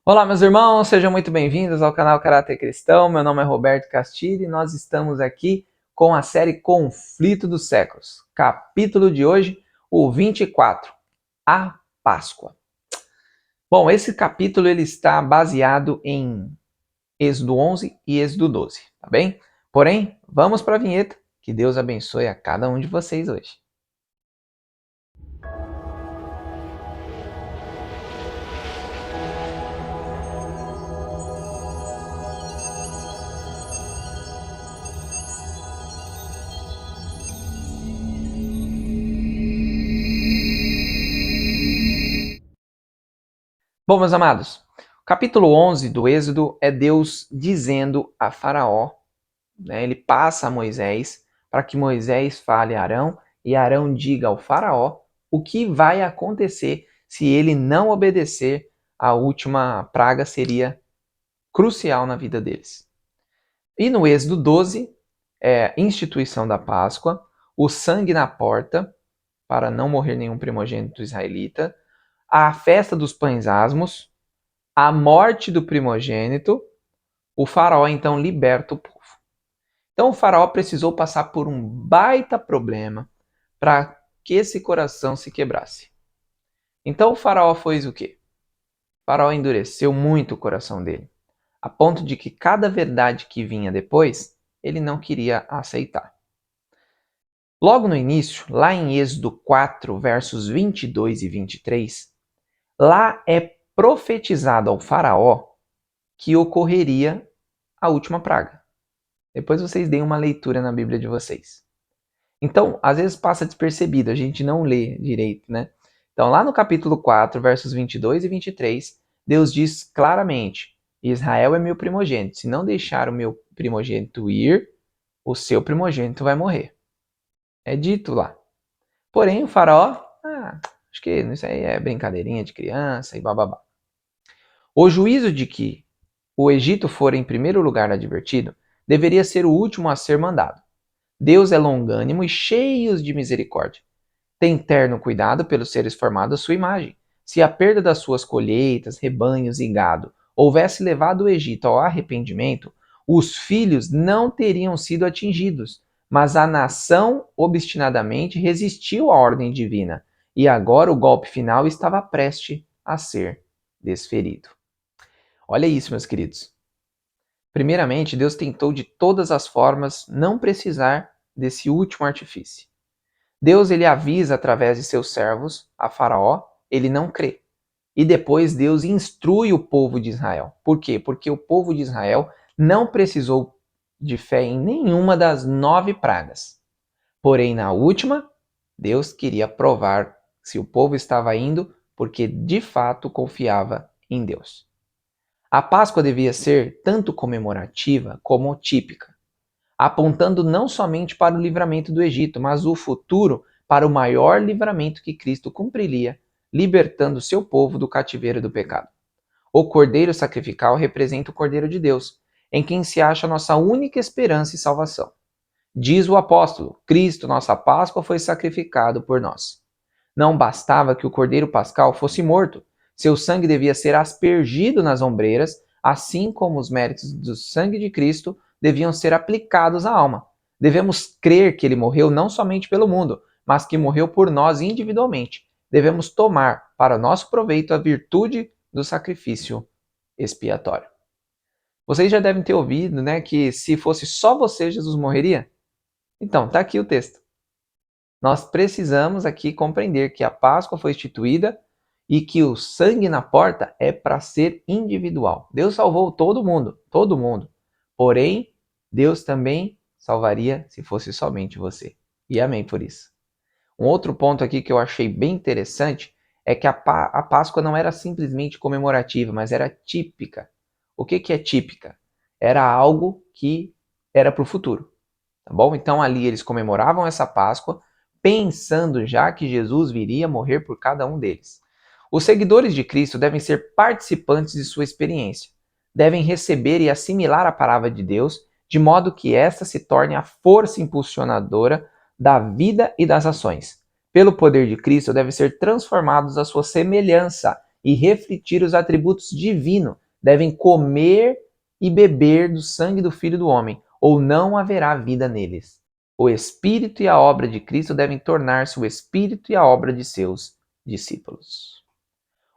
Olá, meus irmãos, sejam muito bem-vindos ao canal Caráter Cristão. Meu nome é Roberto Castilho e nós estamos aqui com a série Conflito dos Séculos. Capítulo de hoje, o 24, a Páscoa. Bom, esse capítulo ele está baseado em Êxodo 11 e Êxodo 12, tá bem? Porém, vamos para a vinheta. Que Deus abençoe a cada um de vocês hoje. Bom, meus amados, o capítulo 11 do Êxodo é Deus dizendo a Faraó, né, ele passa a Moisés para que Moisés fale a Arão e Arão diga ao Faraó o que vai acontecer se ele não obedecer. A última praga seria crucial na vida deles. E no Êxodo 12, instituição da Páscoa, o sangue na porta, para não morrer nenhum primogênito israelita, a festa dos pães asmos, a morte do primogênito, o faraó então liberta o povo. Então o faraó precisou passar por um baita problema para que esse coração se quebrasse. Então o faraó fez o quê? O faraó endureceu muito o coração dele, a ponto de que cada verdade que vinha depois, ele não queria aceitar. Logo no início, lá em Êxodo 4, versos 22 e 23, lá é profetizado ao faraó que ocorreria a última praga. Depois vocês deem uma leitura na Bíblia de vocês. Então, às vezes passa despercebido, a gente não lê direito, né? Então, lá no capítulo 4, versos 22 e 23, Deus diz claramente: Israel é meu primogênito. Se não deixar o meu primogênito ir, o seu primogênito vai morrer. É dito lá. Porém, o faraó, acho que isso aí é brincadeirinha de criança e bababá. O juízo de que o Egito for em primeiro lugar advertido deveria ser o último a ser mandado. Deus é longânimo e cheio de misericórdia. Tem terno cuidado pelos seres formados à sua imagem. Se a perda das suas colheitas, rebanhos e gado houvesse levado o Egito ao arrependimento, os filhos não teriam sido atingidos, mas a nação obstinadamente resistiu à ordem divina, e agora o golpe final estava prestes a ser desferido. Olha isso, meus queridos. Primeiramente, Deus tentou de todas as formas não precisar desse último artifício. Deus ele avisa através de seus servos, a Faraó, ele não crê. E depois Deus instrui o povo de Israel. Por quê? Porque o povo de Israel não precisou de fé em nenhuma das 9 pragas. Porém, na última, Deus queria provar se o povo estava indo porque de fato confiava em Deus. A Páscoa devia ser tanto comemorativa como típica, apontando não somente para o livramento do Egito, mas o futuro para o maior livramento que Cristo cumpriria, libertando seu povo do cativeiro do pecado. O cordeiro sacrificial representa o Cordeiro de Deus, em quem se acha nossa única esperança e salvação. Diz o apóstolo: Cristo, nossa Páscoa, foi sacrificado por nós. Não bastava que o cordeiro pascal fosse morto, seu sangue devia ser aspergido nas ombreiras, assim como os méritos do sangue de Cristo deviam ser aplicados à alma. Devemos crer que ele morreu não somente pelo mundo, mas que morreu por nós individualmente. Devemos tomar para nosso proveito a virtude do sacrifício expiatório. Vocês já devem ter ouvido, né, que se fosse só você, Jesus morreria? Então, está aqui o texto. Nós precisamos aqui compreender que a Páscoa foi instituída e que o sangue na porta é para ser individual. Deus salvou todo mundo, todo mundo. Porém, Deus também salvaria se fosse somente você. E amém por isso. Um outro ponto aqui que eu achei bem interessante é que a Páscoa não era simplesmente comemorativa, mas era típica. O que é típica? Era algo que era para o futuro. Tá bom? Então ali eles comemoravam essa Páscoa pensando já que Jesus viria morrer por cada um deles. Os seguidores de Cristo devem ser participantes de sua experiência, devem receber e assimilar a palavra de Deus, de modo que esta se torne a força impulsionadora da vida e das ações. Pelo poder de Cristo, devem ser transformados à sua semelhança e refletir os atributos divinos. Devem comer e beber do sangue do Filho do Homem, ou não haverá vida neles. O Espírito e a obra de Cristo devem tornar-se o Espírito e a obra de seus discípulos.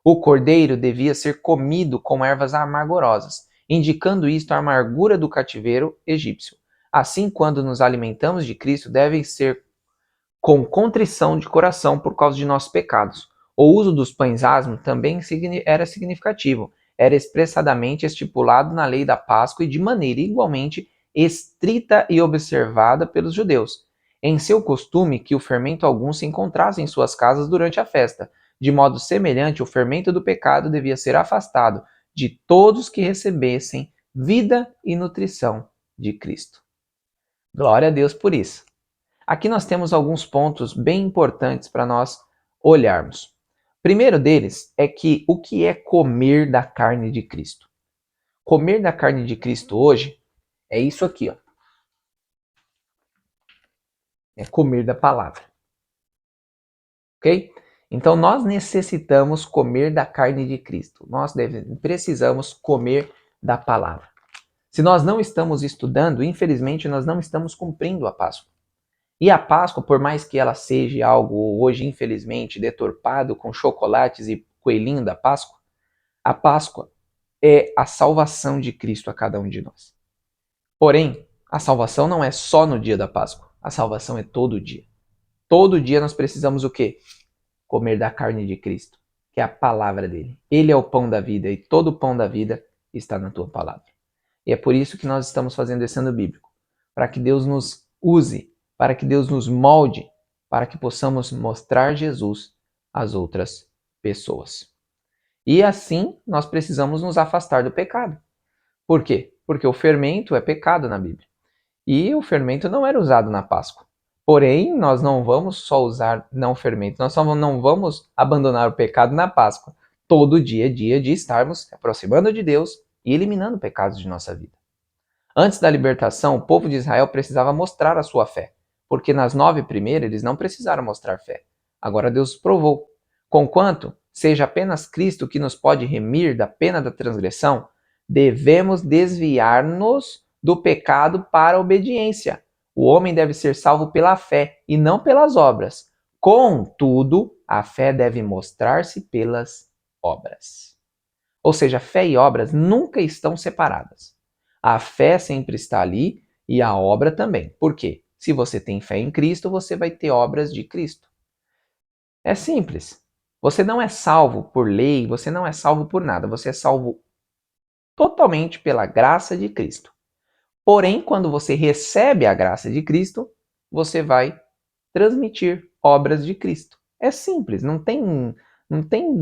O cordeiro devia ser comido com ervas amargorosas, indicando isto a amargura do cativeiro egípcio. Assim, quando nos alimentamos de Cristo, deve ser com contrição de coração por causa de nossos pecados. O uso dos pães asmos também era significativo. Era expressadamente estipulado na lei da Páscoa e de maneira igualmente estrita e observada pelos judeus. Em seu costume que o fermento algum se encontrasse em suas casas durante a festa. De modo semelhante, o fermento do pecado devia ser afastado de todos que recebessem vida e nutrição de Cristo. Glória a Deus por isso. Aqui nós temos alguns pontos bem importantes para nós olharmos. Primeiro deles é que o que é comer da carne de Cristo? Comer da carne de Cristo hoje é isso aqui, ó. É comer da palavra. Ok? Então nós necessitamos comer da carne de Cristo. Nós precisamos comer da palavra. Se nós não estamos estudando, infelizmente nós não estamos cumprindo a Páscoa. E a Páscoa, por mais que ela seja algo hoje, infelizmente, deturpado com chocolates e coelhinho da Páscoa, a Páscoa é a salvação de Cristo a cada um de nós. Porém, a salvação não é só no dia da Páscoa. A salvação é todo dia. Todo dia nós precisamos o quê? Comer da carne de Cristo, que é a palavra dele. Ele é o pão da vida e todo o pão da vida está na tua palavra. E é por isso que nós estamos fazendo esse ano bíblico, para que Deus nos use, para que Deus nos molde, para que possamos mostrar Jesus às outras pessoas. E assim nós precisamos nos afastar do pecado. Por quê? Porque o fermento é pecado na Bíblia. E o fermento não era usado na Páscoa. Porém, nós não vamos só usar não fermento, nós só não vamos abandonar o pecado na Páscoa. Todo dia é dia de estarmos aproximando de Deus e eliminando pecados de nossa vida. Antes da libertação, o povo de Israel precisava mostrar a sua fé, porque nas 9 primeiras eles não precisaram mostrar fé. Agora Deus provou. Conquanto seja apenas Cristo que nos pode remir da pena da transgressão, devemos desviar-nos do pecado para a obediência. O homem deve ser salvo pela fé e não pelas obras. Contudo, a fé deve mostrar-se pelas obras. Ou seja, fé e obras nunca estão separadas. A fé sempre está ali e a obra também. Por quê? Se você tem fé em Cristo, você vai ter obras de Cristo. É simples. Você não é salvo por lei, você não é salvo por nada. Você é salvo totalmente pela graça de Cristo. Porém, quando você recebe a graça de Cristo, você vai transmitir obras de Cristo. É simples, não tem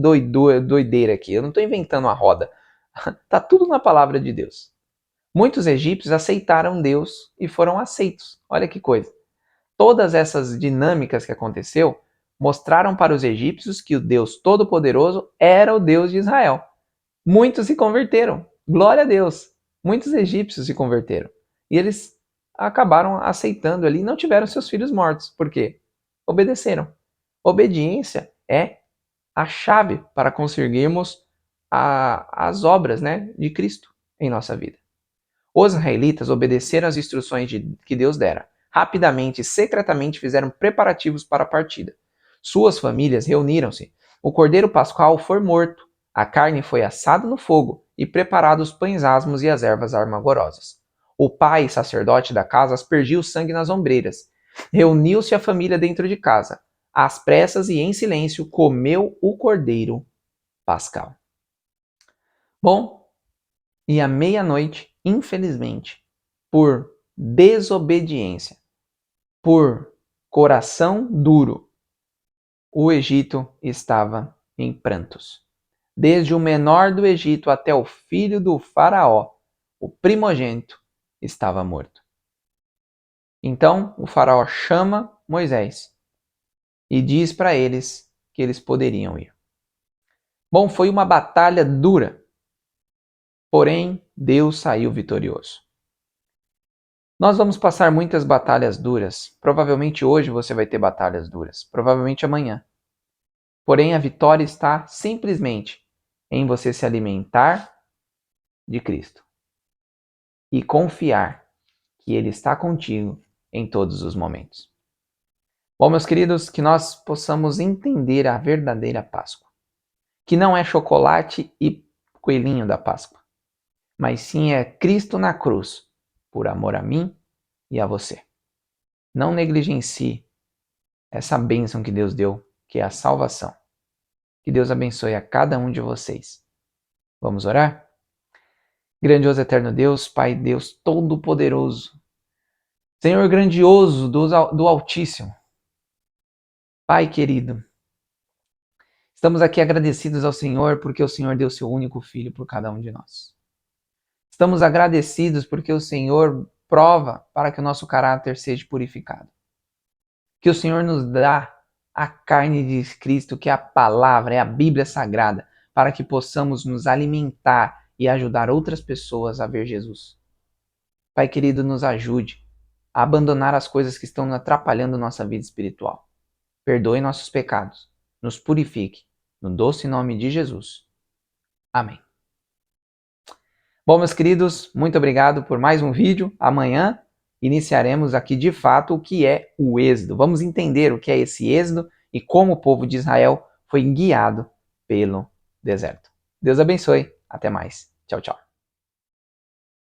doideira aqui. Eu não estou inventando a roda. Está tudo na palavra de Deus. Muitos egípcios aceitaram Deus e foram aceitos. Olha que coisa. Todas essas dinâmicas que aconteceu mostraram para os egípcios que o Deus Todo-Poderoso era o Deus de Israel. Muitos se converteram. Glória a Deus. Muitos egípcios se converteram. E eles acabaram aceitando ali e não tiveram seus filhos mortos. Por quê? Obedeceram. Obediência é a chave para conseguirmos as obras, né, de Cristo em nossa vida. Os israelitas obedeceram às instruções que Deus dera. Rapidamente e secretamente fizeram preparativos para a partida. Suas famílias reuniram-se. O cordeiro pascual foi morto. A carne foi assada no fogo e preparados os pães asmos e as ervas amargorosas. O pai, sacerdote da casa, aspergiu o sangue nas ombreiras. Reuniu-se a família dentro de casa. Às pressas e em silêncio comeu o cordeiro pascal. Bom, e à meia-noite, infelizmente, por desobediência, por coração duro, o Egito estava em prantos. Desde o menor do Egito até o filho do faraó, o primogênito, estava morto. Então o faraó chama Moisés e diz para eles que eles poderiam ir. Bom, foi uma batalha dura, porém Deus saiu vitorioso. Nós vamos passar muitas batalhas duras. Provavelmente hoje você vai ter batalhas duras, provavelmente amanhã. Porém a vitória está simplesmente em você se alimentar de Cristo e confiar que Ele está contigo em todos os momentos. Bom, meus queridos, que nós possamos entender a verdadeira Páscoa, que não é chocolate e coelhinho da Páscoa, mas sim é Cristo na cruz, por amor a mim e a você. Não negligencie essa bênção que Deus deu, que é a salvação. Que Deus abençoe a cada um de vocês. Vamos orar? Grandioso eterno Deus, Pai Deus Todo-Poderoso, Senhor grandioso do Altíssimo, Pai querido, estamos aqui agradecidos ao Senhor porque o Senhor deu seu único filho por cada um de nós. Estamos agradecidos porque o Senhor prova para que o nosso caráter seja purificado. Que o Senhor nos dá a carne de Cristo, que é a palavra, é a Bíblia Sagrada, para que possamos nos alimentar e ajudar outras pessoas a ver Jesus. Pai querido, nos ajude a abandonar as coisas que estão atrapalhando nossa vida espiritual. Perdoe nossos pecados, nos purifique, no doce nome de Jesus. Amém. Bom, meus queridos, muito obrigado por mais um vídeo. Amanhã iniciaremos aqui de fato o que é o Êxodo. Vamos entender o que é esse Êxodo e como o povo de Israel foi guiado pelo deserto. Deus abençoe. Até mais. Tchau, tchau.